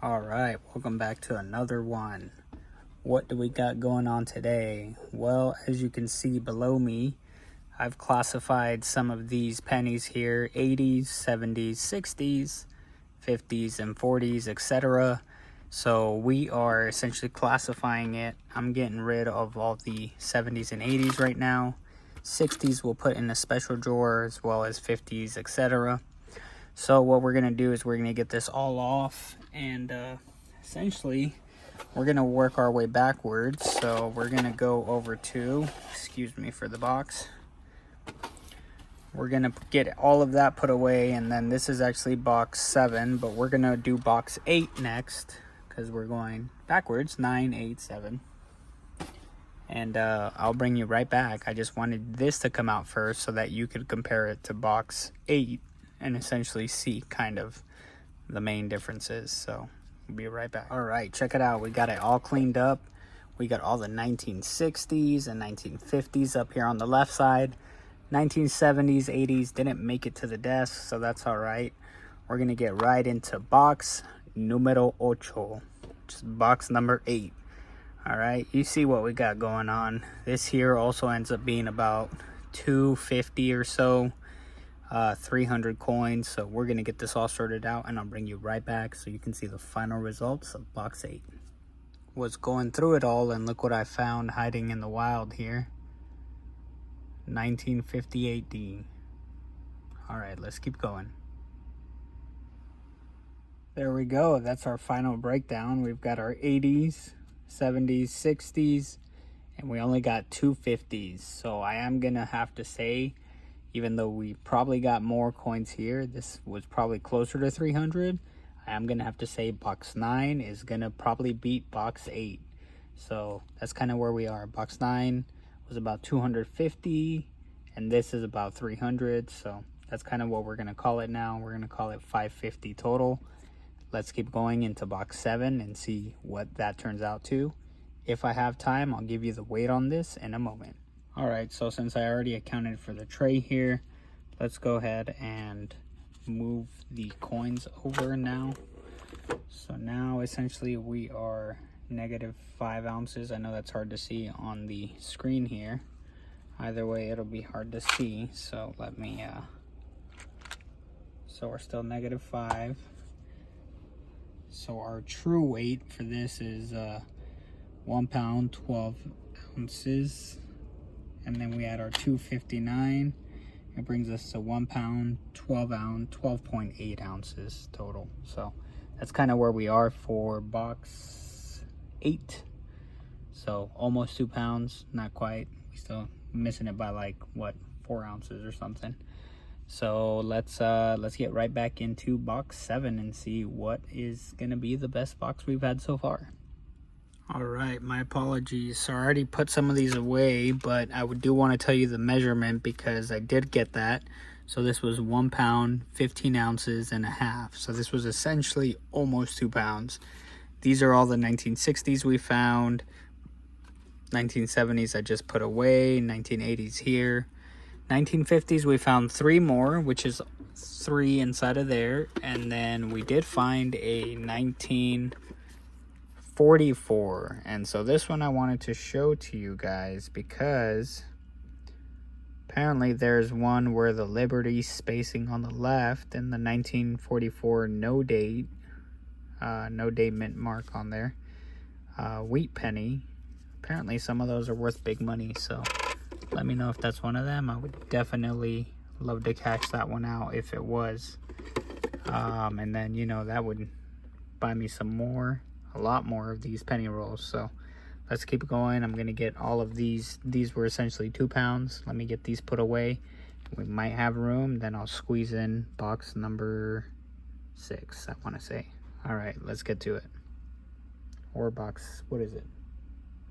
All right, welcome back to another one. What do we got going on today? Well, as you can see below me, I've classified some of these pennies here: 80s, 70s, 60s, 50s, and 40s, etc. So we are essentially classifying it. I'm getting rid of all the 70s and 80s right now. 60s we'll put in a special drawer, as well as 50s, etc. So what we're going to do is we're going to get this all off, and essentially we're going to work our way backwards. So we're going to go over to, excuse me for the box. We're going to get all of that put away, and then this is actually box 7, but we're going to do box 8 next because we're going backwards, 9, 8, 7. And I'll bring you right back. I just wanted this to come out first so that you could compare it to box 8 and essentially see kind of the main differences. So we'll be right back. All right, check it out. We got it all cleaned up. We got all the 1960s and 1950s up here on the left side. 1970s, 80s didn't make it to the desk, so that's all right. We're gonna get right into box numero 8, which is box number 8. All right, you see what we got going on. This here also ends up being about 250 or so, 300 coins. So we're gonna get this all sorted out, and I'll bring you right back so you can see the final results of box 8. Was going through it all, and look what I found hiding in the wild here. 1958D. All right, let's keep going. There we go. That's our final breakdown. We've got our 80s, 70s, 60s, and we only got 250s. So I am gonna have to say, even though we probably got more coins here, this was probably closer to 300. I am gonna have to say box 9 is gonna probably beat box 8. So that's kind of where we are. Box 9 was about 250, and this is about 300. So that's kind of what we're gonna call it now. We're gonna call it 550 total. Let's keep going into box 7 and see what that turns out to. If I have time, I'll give you the weight on this in a moment. All right, so since I already accounted for the tray here, let's go ahead and move the coins over now. So now essentially we are -5 ounces. I know that's hard to see on the screen here. Either way, it'll be hard to see. So let me, so we're still -5. So our true weight for this is 1 pound, 12 ounces. And then we add our 259. It brings us to 1 pound, 12.8 ounces total. So that's kind of where we are for box 8. So almost 2 pounds, not quite. We still missing it by like what, 4 ounces or something. So let's get right back into box 7 and see what is gonna be the best box we've had so far. All right, my apologies. So I already put some of these away, but I do want to tell you the measurement because I did get that. So this was 1 pound, 15 ounces and a half. So this was essentially almost 2 pounds. These are all the 1960s we found. 1970s I just put away. 1980s here. 1950s we found 3 more, which is 3 inside of there. And then we did find a 1944, and so this one I wanted to show to you guys because apparently there's one where the Liberty spacing on the left and the 1944 no date mint mark on there, wheat penny. Apparently some of those are worth big money, so let me know if that's one of them. I would definitely love to catch that one out if it was, and then, you know, that would buy me a lot more of these penny rolls. So let's keep going. I'm gonna get all of these. These were essentially 2 pounds. Let me get these put away. We might have room, then I'll squeeze in box number 6, I want to say. All right, let's get to it. Or box, what is it?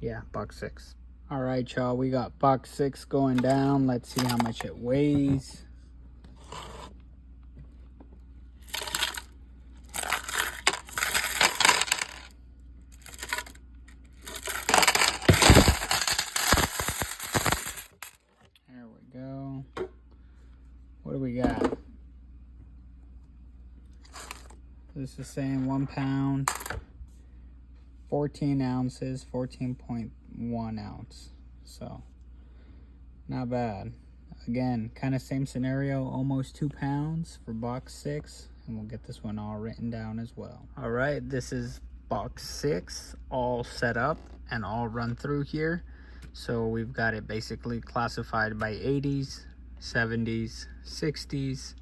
Yeah, box 6. All right, y'all, we got box 6 going down. Let's see how much it weighs. This This is saying 1 pound, 14 ounces, 14.1 ounce. So, not bad. Again, kind of same scenario, almost 2 pounds for box 6. And we'll get this one all written down as well. All right, this is box 6, all set up and all run through here. So we've got it basically classified by 80s, 70s, 60s.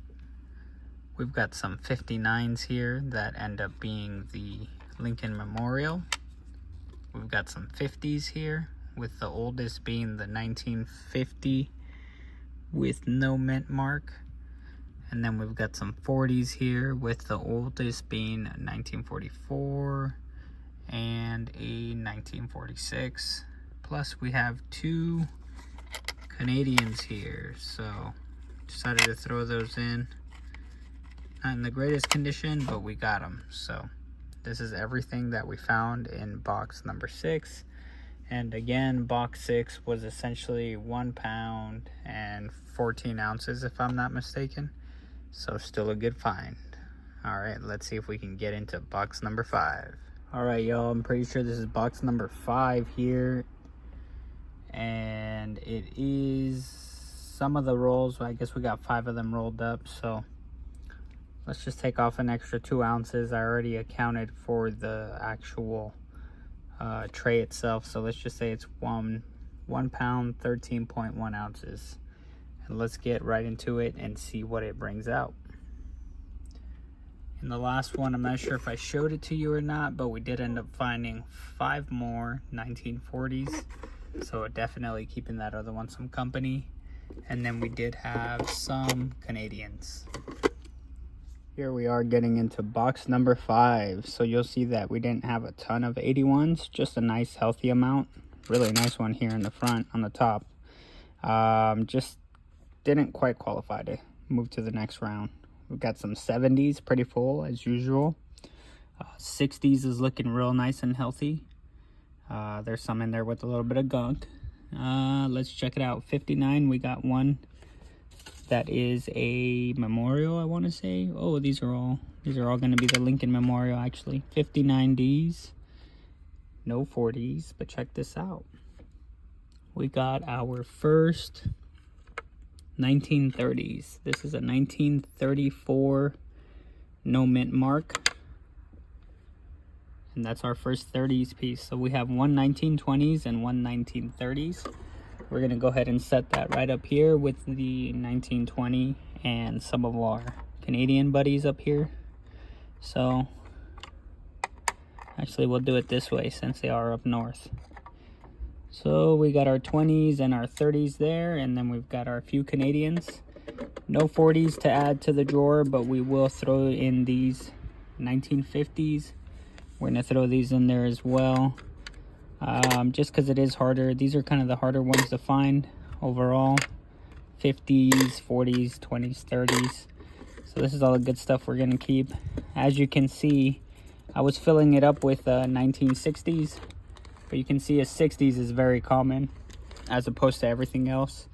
We've got some 59s here that end up being the Lincoln Memorial. We've got some 50s here, with the oldest being the 1950 with no mint mark. And then we've got some 40s here, with the oldest being 1944 and a 1946. Plus we have 2 Canadians here, so decided to throw those in. Not in the greatest condition, but we got them. So this is everything that we found in box number 6. And again, box 6 was essentially 1 pound and 14 ounces, if I'm not mistaken. So still a good find. All right, let's see if we can get into box number 5. All right, y'all, I'm pretty sure this is box number 5 here. And it is some of the rolls. I guess we got 5 of them rolled up. So let's just take off an extra 2 ounces. I already accounted for the actual tray itself. So let's just say it's 1 pound, 13.1 ounces. And let's get right into it and see what it brings out. In the last one, I'm not sure if I showed it to you or not, but we did end up finding 5 more 1940s. So definitely keeping that other one some company. And then we did have some Canadians. Here we are getting into box number 5. So you'll see that we didn't have a ton of 81s, just a nice healthy amount. Really nice one here in the front on the top. Just didn't quite qualify to move to the next round. We've got some 70s, pretty full as usual. 60s is looking real nice and healthy. There's some in there with a little bit of gunk. Let's check it out. 59, we got one that is a memorial, I want to say. Oh, these are all going to be the Lincoln Memorial, actually. 59Ds, no 40s, but check this out. We got our first 1930s. This is a 1934 no mint mark. And that's our first 30s piece. So we have one 1920s and one 1930s. We're going to go ahead and set that right up here with the 1920 and some of our Canadian buddies up here. So actually we'll do it this way since they are up north. So we got our 20s and our 30s there, and then we've got our few Canadians. No 40s to add to the drawer, but we will throw in these 1950s. We're going to throw these in there as well, just because it is harder. These are kind of the harder ones to find overall. 50s, 40s, 20s, 30s. So this is all the good stuff we're going to keep. As you can see, I was filling it up with 1960s, but you can see a 60s is very common as opposed to everything else.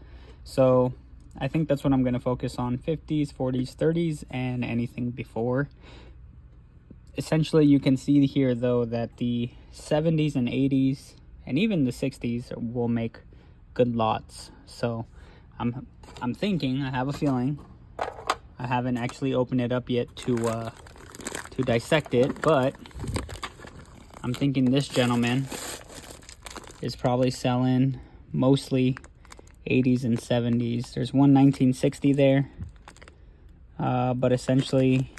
So I think that's what I'm going to focus on: 50s, 40s, 30s, and anything before. Essentially, you can see here, though, that the 70s and 80s and even the 60s will make good lots. So I'm thinking, I have a feeling, I haven't actually opened it up yet to dissect it, but I'm thinking this gentleman is probably selling mostly 80s and 70s. There's one 1960 there, but essentially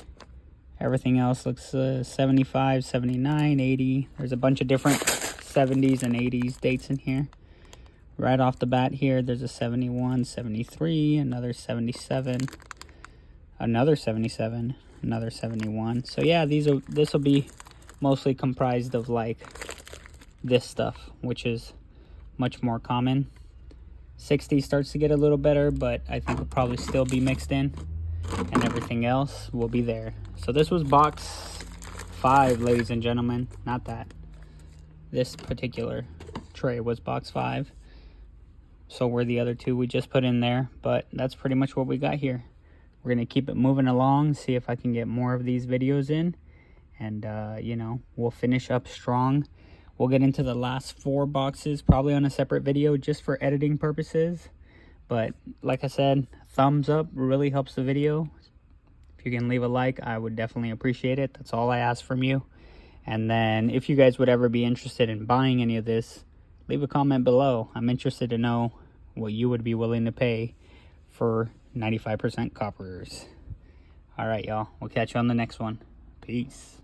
everything else looks 75, 79, 80. There's a bunch of different 70s and 80s dates in here. Right off the bat here, there's a 71, 73, another 77, another 77, another 71. So yeah, this will be mostly comprised of like this stuff, which is much more common. 60 starts to get a little better, but I think it'll probably still be mixed in, and everything else will be there. So this was box 5, ladies and gentlemen. Not that. This particular tray was box 5. So were the other 2 we just put in there, but that's pretty much what we got here. We're going to keep it moving along, see if I can get more of these videos in, And, you know, we'll finish up strong. We'll get into the last 4 boxes probably on a separate video just for editing purposes. But like I said, thumbs up really helps the video. If you can leave a like, I would definitely appreciate it. That's all I ask from you. And then if you guys would ever be interested in buying any of this, leave a comment below. I'm interested to know what you would be willing to pay for 95% coppers. All right, y'all. We'll catch you on the next one. Peace.